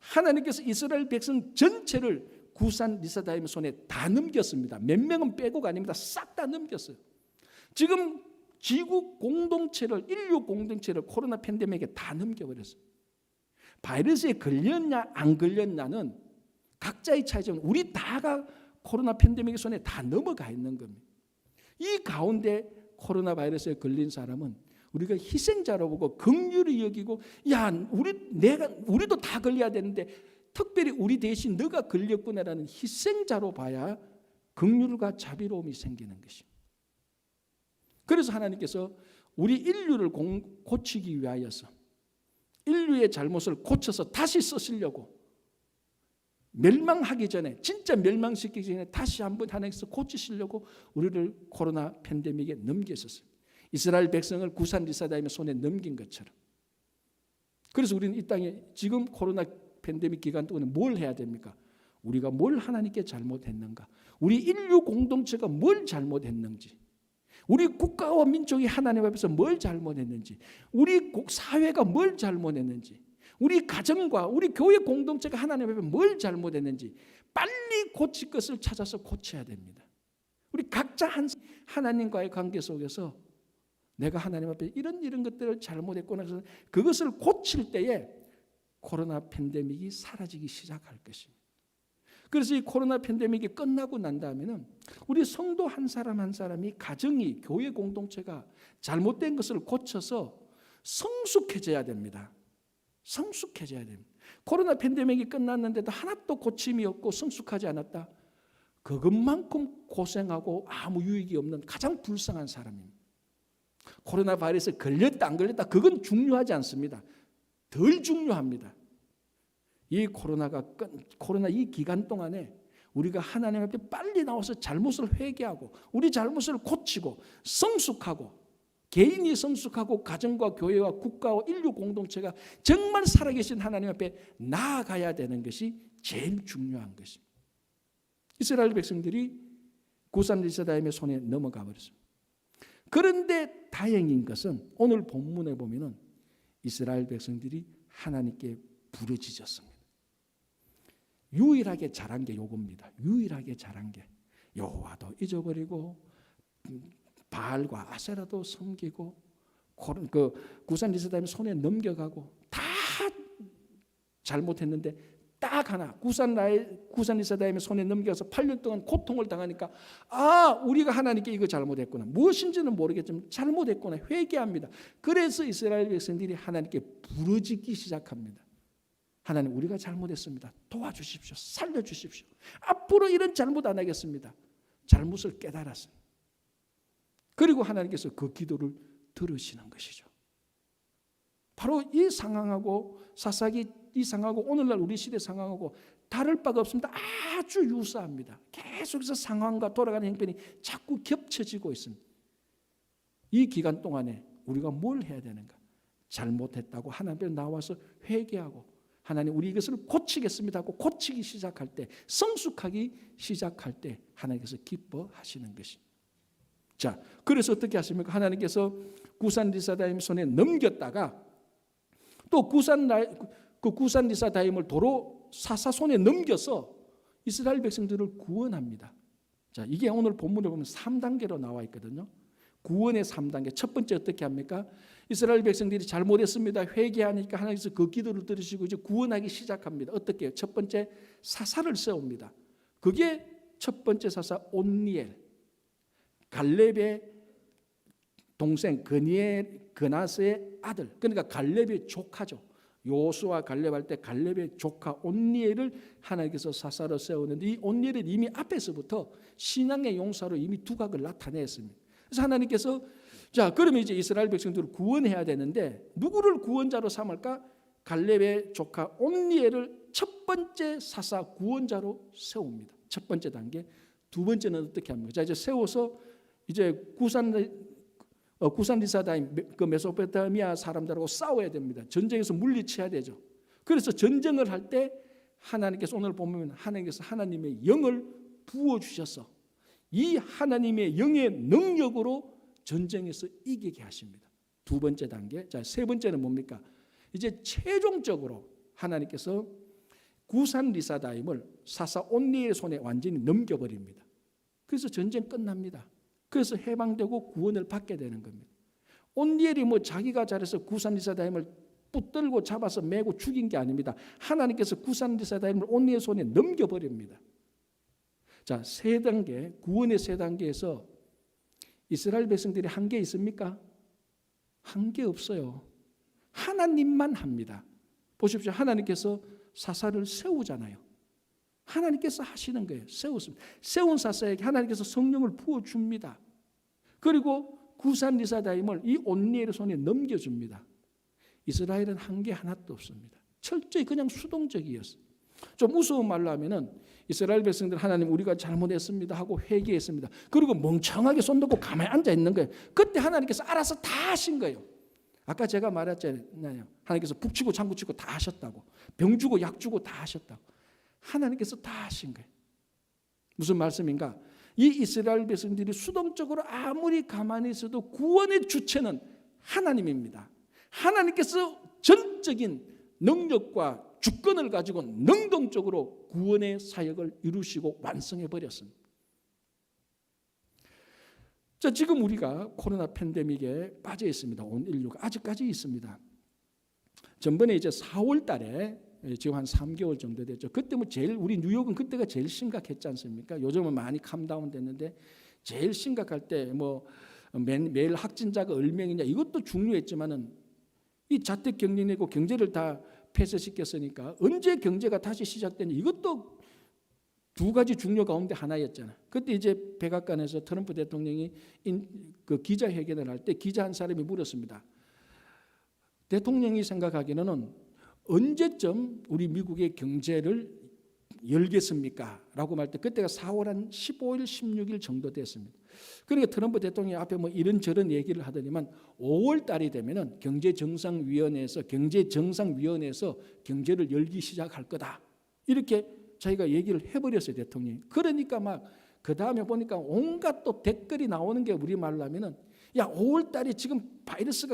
하나님께서 이스라엘 백성 전체를 구산 리사다임 손에 다 넘겼습니다. 몇 명은 빼고가 아닙니다. 싹 다 넘겼어요. 지금 지구 공동체를, 인류 공동체를 코로나 팬데믹에 다 넘겨버렸어요. 바이러스에 걸렸냐 안 걸렸냐는 각자의 차이지만 우리 다가 코로나 팬데믹의 손에 다 넘어가 있는 겁니다. 이 가운데 코로나 바이러스에 걸린 사람은 우리가 희생자로 보고 긍휼히 여기고, 야, 우리도 다 걸려야 되는데 특별히 우리 대신 너가 걸렸구나라는 희생자로 봐야 긍휼과 자비로움이 생기는 것입니다. 그래서 하나님께서 우리 인류를 고치기 위하여서 인류의 잘못을 고쳐서 다시 쓰시려고 멸망하기 전에, 진짜 멸망시키기 전에 다시 한번 하나님께서 고치시려고 우리를 코로나 팬데믹에 넘기셨어요. 이스라엘 백성을 구산리사다임의 손에 넘긴 것처럼. 그래서 우리는 이 땅에 지금 코로나 팬데믹 기간 동안에 뭘 해야 됩니까? 우리가 뭘 하나님께 잘못했는가? 우리 인류 공동체가 뭘 잘못했는지, 우리 국가와 민족이 하나님 앞에서 뭘 잘못했는지, 우리 사회가 뭘 잘못했는지, 우리 가정과 우리 교회 공동체가 하나님 앞에 뭘 잘못했는지 빨리 고칠 것을 찾아서 고쳐야 됩니다. 우리 각자 하나님과의 관계 속에서 내가 하나님 앞에 이런 것들을 잘못했구나 해서 그것을 고칠 때에 코로나 팬데믹이 사라지기 시작할 것입니다. 그래서 이 코로나 팬데믹이 끝나고 난 다음에는 우리 성도 한 사람 한 사람이, 가정이, 교회 공동체가 잘못된 것을 고쳐서 성숙해져야 됩니다. 성숙해져야 됩니다. 코로나 팬데믹이 끝났는데도 하나도 고침이 없고 성숙하지 않았다. 그것만큼 고생하고 아무 유익이 없는 가장 불쌍한 사람입니다. 코로나 바이러스에 걸렸다 안 걸렸다 그건 중요하지 않습니다. 덜 중요합니다. 이 코로나 이 기간 동안에 우리가 하나님 앞에 빨리 나와서 잘못을 회개하고 우리 잘못을 고치고 성숙하고, 개인이 성숙하고 가정과 교회와 국가와 인류 공동체가 정말 살아계신 하나님 앞에 나아가야 되는 것이 제일 중요한 것입니다. 이스라엘 백성들이 구산리사다임의 손에 넘어가 버렸습니다. 그런데 다행인 것은 오늘 본문에 보면은 이스라엘 백성들이 하나님께 부르짖었습니다. 유일하게 잘한 게 요겁니다. 유일하게 잘한 게 여호와도 잊어버리고 바알과 아세라도 섬기고 구산리사다임 손에 넘겨가고 다 잘못했는데 딱 하나 구산리사다임의 손에 넘겨서 8년 동안 고통을 당하니까 우리가 하나님께 이거 잘못했구나, 무엇인지는 모르겠지만 잘못했구나 회개합니다. 그래서 이스라엘 백성들이 하나님께 부르짖기 시작합니다. 하나님, 우리가 잘못했습니다. 도와주십시오. 살려주십시오. 앞으로 이런 잘못 안 하겠습니다. 잘못을 깨달았습니다. 그리고 하나님께서 그 기도를 들으시는 것이죠. 바로 이 상황하고 사사기 이 상황하고 오늘날 우리 시대 상황하고 다를 바가 없습니다. 아주 유사합니다. 계속해서 상황과 돌아가는 형편이 자꾸 겹쳐지고 있습니다. 이 기간 동안에 우리가 뭘 해야 되는가? 잘못했다고 하나님 앞에 나와서 회개하고, 하나님 우리 이것을 고치겠습니다 하고 고치기 시작할 때, 성숙하기 시작할 때 하나님께서 기뻐하시는 것입니다. 자, 그래서 어떻게 하십니까? 하나님께서 구산리사다임 손에 넘겼다가 또 구산리사다임을 도로 사사 손에 넘겨서 이스라엘 백성들을 구원합니다. 자, 이게 오늘 본문에 보면 3단계로 나와 있거든요. 구원의 3단계. 첫 번째 어떻게 합니까? 이스라엘 백성들이 잘못했습니다. 회개하니까 하나님께서 그 기도를 들으시고 이제 구원하기 시작합니다. 어떻게 해요? 첫 번째 사사를 세웁니다. 그게 첫 번째 사사 온니엘, 갈렙의 동생 그나스의 아들, 그러니까 갈렙의 조카죠. 요수와 갈렙할 때 갈렙의 조카 온니엘을 하나님께서 사사로 세우는데, 이 온니엘은 이미 앞에서부터 신앙의 용사로 이미 두각을 나타냈습니다. 그래서 하나님께서 자, 그러면 이제 이스라엘 백성들을 구원해야 되는데 누구를 구원자로 삼을까? 갈렙의 조카 온니엘을 첫 번째 사사 구원자로 세웁니다. 첫 번째 단계. 두 번째는 어떻게 합니까? 자, 이제 세워서 이제 구산리사다임 그 메소포타미아 사람들하고 싸워야 됩니다. 전쟁에서 물리쳐야 되죠. 그래서 전쟁을 할 때 하나님께서 오늘 보면 하나님께서 하나님의 영을 부어 주셔서 이 하나님의 영의 능력으로 전쟁에서 이기게 하십니다. 두 번째 단계. 자, 세 번째는 뭡니까? 이제 최종적으로 하나님께서 구산리사다임을 사사 온니엘의 손에 완전히 넘겨버립니다. 그래서 전쟁 끝납니다. 그래서 해방되고 구원을 받게 되는 겁니다. 온니엘이 자기가 잘해서 구산리사다임을 붙들고 잡아서 매고 죽인 게 아닙니다. 하나님께서 구산리사다임을 온니의 손에 넘겨버립니다. 자, 세 단계, 구원의 세 단계에서 이스라엘 백성들이 한 게 있습니까? 한 게 없어요. 하나님만 합니다. 보십시오. 하나님께서 사사를 세우잖아요. 하나님께서 하시는 거예요. 세웠습니다. 세운 사사에게 하나님께서 성령을 부어줍니다. 그리고 구산리사다임을 이 온니엘의 손에 넘겨줍니다. 이스라엘은 한 게 하나도 없습니다. 철저히 그냥 수동적이었어요. 좀 우스운 말로 하면은 이스라엘 백성들 하나님 우리가 잘못했습니다 하고 회개했습니다. 그리고 멍청하게 손 놓고 가만히 앉아 있는 거예요. 그때 하나님께서 알아서 다 하신 거예요. 아까 제가 말했잖아요. 하나님께서 북치고 장구치고 다 하셨다고. 병 주고 약 주고 다 하셨다고. 하나님께서 다 하신 거예요. 무슨 말씀인가? 이 이스라엘 백성들이 수동적으로 아무리 가만히 있어도 구원의 주체는 하나님입니다. 하나님께서 전적인 능력과 주권을 가지고 능동적으로 구원의 사역을 이루시고 완성해 버렸습니다. 자, 지금 우리가 코로나 팬데믹에 빠져 있습니다. 온 인류가 아직까지 있습니다. 전번에 이제 4월 달에 지금 한 3개월 정도 됐죠. 그때 뭐 제일 우리 뉴욕은 그때가 제일 심각했지 않습니까? 요즘은 많이 캄다운 됐는데 제일 심각할 때 뭐 매일 확진자가 얼명이냐 이것도 중요했지만은 이 자택 격리 내고 경제를 다 폐쇄시켰으니까 언제 경제가 다시 시작되냐 이것도 두 가지 중요 가운데 하나였잖아. 그때 이제 백악관에서 트럼프 대통령이 그 기자회견을 할 때 기자 한 사람이 물었습니다. 대통령이 생각하기에는 언제쯤 우리 미국의 경제를 열겠습니까? 라고 말 때 그때가 4월 한 15일, 16일 정도 됐습니다. 그러니까 트럼프 대통령이 앞에 뭐 이런저런 얘기를 하더니만 5월 달이 되면은 경제정상위원회에서 경제를 열기 시작할 거다. 이렇게 자기가 얘기를 해버렸어요, 대통령이. 그러니까 막 그 다음에 보니까 온갖 또 댓글이 나오는 게 우리 말로 하면은 야 5월 달에 지금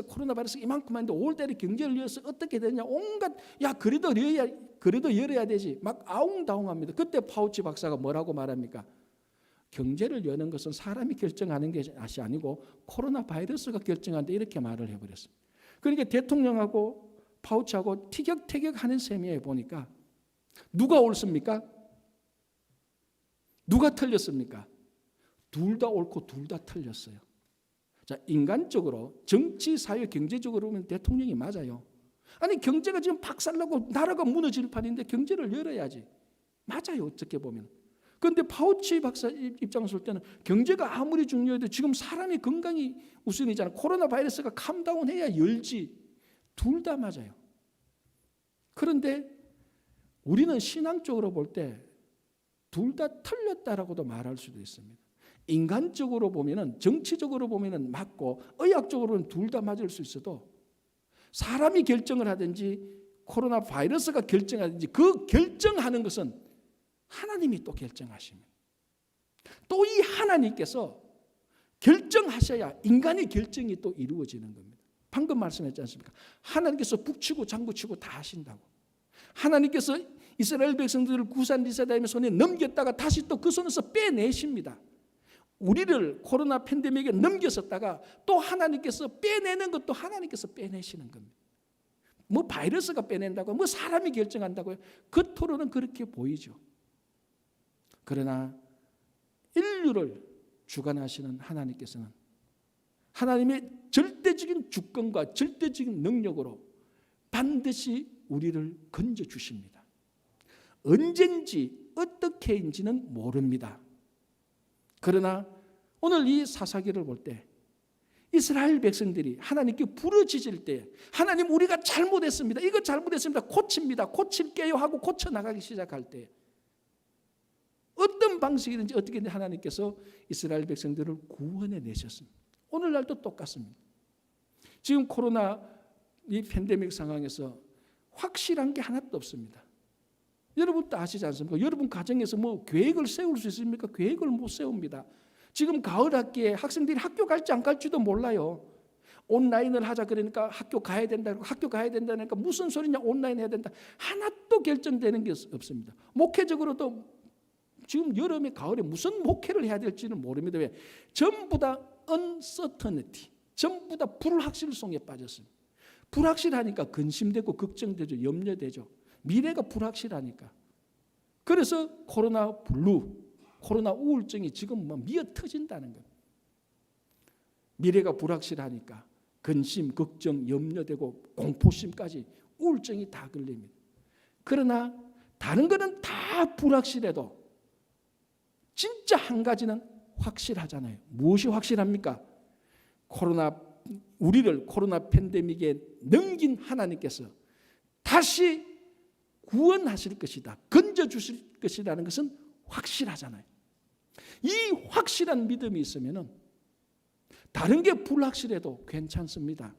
코로나 바이러스가 이만큼 하는데 5월 달에 경제를 열어서 어떻게 되냐 온갖 야 그래도 열어야 되지 막 아웅다웅합니다. 그때 파우치 박사가 뭐라고 말합니까? 경제를 여는 것은 사람이 결정하는 것이 아니고 코로나 바이러스가 결정한다 이렇게 말을 해버렸습니다. 그러니까 대통령하고 파우치하고 티격태격하는 셈이에요. 보니까 누가 옳습니까? 누가 틀렸습니까? 둘 다 옳고 둘 다 틀렸어요. 자, 인간적으로 정치, 사회, 경제적으로 보면 대통령이 맞아요. 아니 경제가 지금 박살나고 나라가 무너질 판인데 경제를 열어야지. 맞아요. 어떻게 보면. 그런데 파우치 박사 입장에서 볼 때는 경제가 아무리 중요해도 지금 사람의 건강이 우선이잖아요. 코로나 바이러스가 캄다운해야 열지. 둘 다 맞아요. 그런데 우리는 신앙적으로 볼 때 둘 다 틀렸다라고도 말할 수도 있습니다. 인간적으로 보면은 정치적으로 보면은 맞고 의학적으로는 둘 다 맞을 수 있어도 사람이 결정을 하든지 코로나 바이러스가 결정하든지 그 결정하는 것은 하나님이 또 결정하십니다. 또 이 하나님께서 결정하셔야 인간의 결정이 또 이루어지는 겁니다. 방금 말씀했지 않습니까? 하나님께서 북치고 장구치고 다 하신다고. 하나님께서 이스라엘 백성들을 구산리사다임의 손에 넘겼다가 다시 또 그 손에서 빼내십니다. 우리를 코로나 팬데믹에 넘겼었다가 또 하나님께서 빼내는 것도 하나님께서 빼내시는 겁니다. 뭐 바이러스가 빼낸다고 뭐 사람이 결정한다고요. 겉으로는 그렇게 보이죠. 그러나 인류를 주관하시는 하나님께서는 하나님의 절대적인 주권과 절대적인 능력으로 반드시 우리를 건져주십니다. 언젠지 어떻게인지는 모릅니다. 그러나 오늘 이 사사기를 볼 때 이스라엘 백성들이 하나님께 부르짖을 때 하나님 우리가 잘못했습니다. 이거 잘못했습니다. 고칩니다. 고칠게요 하고 고쳐나가기 시작할 때 어떤 방식이든지 어떻게든 하나님께서 이스라엘 백성들을 구원해 내셨습니다. 오늘날도 똑같습니다. 지금 코로나 이 팬데믹 상황에서 확실한 게 하나도 없습니다. 여러분도 아시지 않습니까? 여러분 가정에서 뭐 계획을 세울 수 있습니까? 계획을 못 세웁니다. 지금 가을 학기에 학생들이 학교 갈지 안 갈지도 몰라요. 온라인을 하자 그러니까 학교 가야 된다. 학교 가야 된다니까 무슨 소리냐 온라인 해야 된다. 하나도 결정되는 게 없습니다. 목회적으로도 지금 여름에 가을에 무슨 목회를 해야 될지는 모릅니다. 왜? 전부 다 uncertainty. 전부 다 불확실성에 빠졌습니다. 불확실하니까 근심되고 걱정되죠. 염려되죠. 미래가 불확실하니까. 그래서 코로나 블루, 코로나 우울증이 지금 미어 터진다는 거예요. 미래가 불확실하니까 근심, 걱정, 염려되고 공포심까지 우울증이 다 걸립니다. 그러나 다른 거는 다 불확실해도 진짜 한 가지는 확실하잖아요. 무엇이 확실합니까? 우리를 코로나 팬데믹에 넘긴 하나님께서 다시 구원하실 것이다, 건져주실 것이라는 것은 확실하잖아요. 이 확실한 믿음이 있으면 다른 게 불확실해도 괜찮습니다.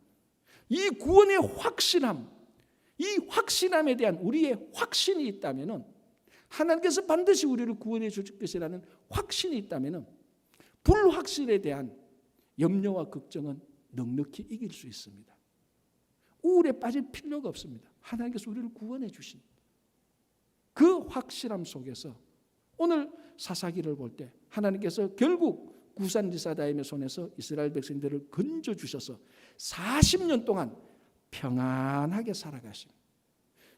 이 구원의 확실함, 이 확실함에 대한 우리의 확신이 있다면, 하나님께서 반드시 우리를 구원해 주실 것이라는 확신이 있다면 불확실에 대한 염려와 걱정은 넉넉히 이길 수 있습니다. 우울에 빠질 필요가 없습니다. 하나님께서 우리를 구원해 주신 그 확실함 속에서 오늘 사사기를 볼 때 하나님께서 결국 구산리사다임의 손에서 이스라엘 백성들을 건져주셔서 40년 동안 평안하게 살아가신,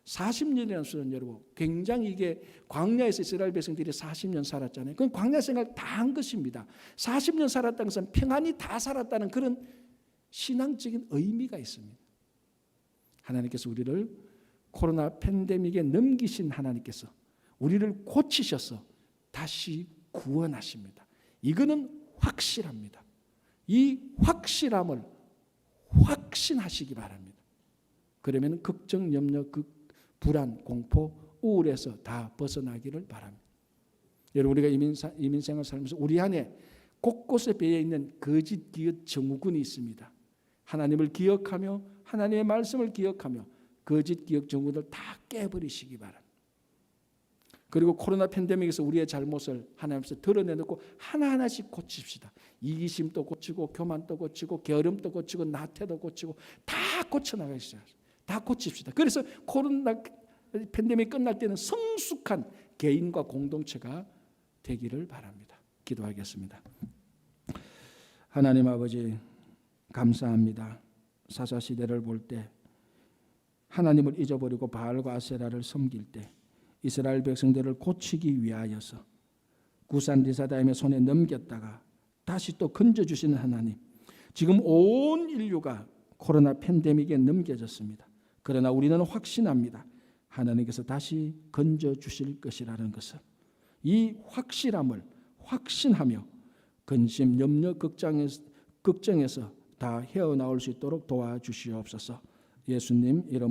40년이라는 수는 여러분 굉장히 이게 광야에서 이스라엘 백성들이 40년 살았잖아요. 그건 광야 생활 다 한 것입니다. 40년 살았다는 것은 평안히 다 살았다는 그런 신앙적인 의미가 있습니다. 하나님께서 우리를 코로나 팬데믹에 넘기신 하나님께서 우리를 고치셔서 다시 구원하십니다. 이거는 확실합니다. 이 확실함을 확신하시기 바랍니다. 그러면 걱정, 염려, 불안, 공포, 우울에서 다 벗어나기를 바랍니다. 여러분, 우리가 이민생활 살면서 우리 안에 곳곳에 배어있는 거짓 기업 증후군이 있습니다. 하나님을 기억하며 하나님의 말씀을 기억하며 거짓 기억 증후군을 다 깨버리시기 바랍니다. 그리고 코로나 팬데믹에서 우리의 잘못을 하나님께서 드러내놓고 하나하나씩 고칩시다. 이기심도 고치고 교만도 고치고 게으름도 고치고 나태도 고치고 다 고쳐나가시죠. 다 고칩시다. 그래서 코로나 팬데믹 끝날 때는 성숙한 개인과 공동체가 되기를 바랍니다. 기도하겠습니다. 하나님 아버지, 감사합니다. 사사시대를 볼 때 하나님을 잊어버리고 바알과 아세라를 섬길 때 이스라엘 백성들을 고치기 위하여서 구산리사다임의 손에 넘겼다가 다시 또 건져주시는 하나님, 지금 온 인류가 코로나 팬데믹에 넘겨졌습니다. 그러나 우리는 확신합니다. 하나님께서 다시 건져주실 것이라는 것을, 이 확실함을 확신하며 근심, 염려, 걱정에서 다 헤어나올 수 있도록 도와주시옵소서. 예수님 이름으로